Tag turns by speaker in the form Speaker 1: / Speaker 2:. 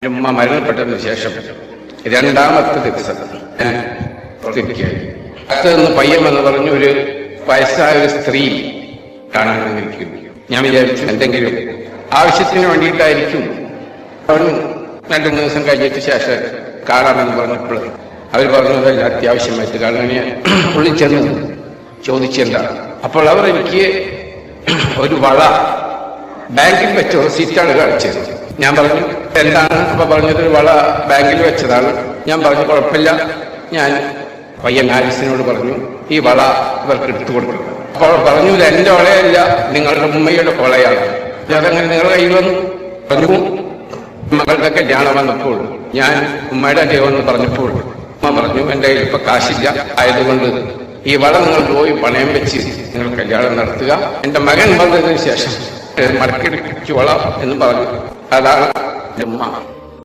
Speaker 1: ഉമ്മ മരണപ്പെട്ടതിന് ശേഷം രണ്ടാമത്തെ ദിവസം അടുത്തുനിന്ന് പയ്യം എന്ന് പറഞ്ഞു ഒരു വയസ്സായ ഒരു സ്ത്രീ കാണാൻ വന്നിരിക്കുന്നു. ഞാൻ വിചാരിച്ചു എന്തെങ്കിലും ആവശ്യത്തിന് വേണ്ടിയിട്ടായിരിക്കും. പറഞ്ഞു 2-3 ദിവസം കഴിഞ്ഞിട്ട് ശേഷം കാണാമെന്ന് പറഞ്ഞപ്പോൾ അവർ പറഞ്ഞതല്ല, അത്യാവശ്യമായിട്ട് കാണാൻ പുള്ളി ചെന്ന് ചോദിച്ചല്ല. അപ്പോൾ അവർ എനിക്ക് ഒരു വള ബാങ്കിൽ വെച്ച റെസീറ്റാണ് കാണിച്ചത്. ഞാൻ പറഞ്ഞു എന്താണ്? അപ്പൊ പറഞ്ഞത് ഒരു വള ബാങ്കിൽ വെച്ചതാണ്. ഞാൻ പറഞ്ഞു കുഴപ്പമില്ല, ഞാൻ പയ്യൻ ഹാരിസിനോട് പറഞ്ഞു ഈ വള ഇവർക്ക് എടുത്തു കൊടുക്കണം. അപ്പോൾ പറഞ്ഞു ഇത് എന്റെ വളയല്ല, നിങ്ങളുടെ ഉമ്മയുടെ വളയാണ്. അതങ്ങനെ നിങ്ങളുടെ കയ്യിൽ വന്നു പറഞ്ഞു. മകളുടെ കല്യാണം വന്നപ്പോൾ ഞാൻ ഉമ്മയുടെ ദൈവമെന്ന് പറഞ്ഞപ്പോൾ ഉമ്മ പറഞ്ഞു എന്റെ കയ്യിൽ ഇപ്പൊ കാശില്ല, ആയതുകൊണ്ട് ഈ വള നിങ്ങൾ പോയി പണയം വെച്ച് നിങ്ങൾ കല്യാണം നടത്തുക. എന്റെ മകൻ വന്നതിന് ശേഷം മടക്കിടിച്ചു വള എന്ന് പറഞ്ഞു. അതാണ് ഉമ്മ.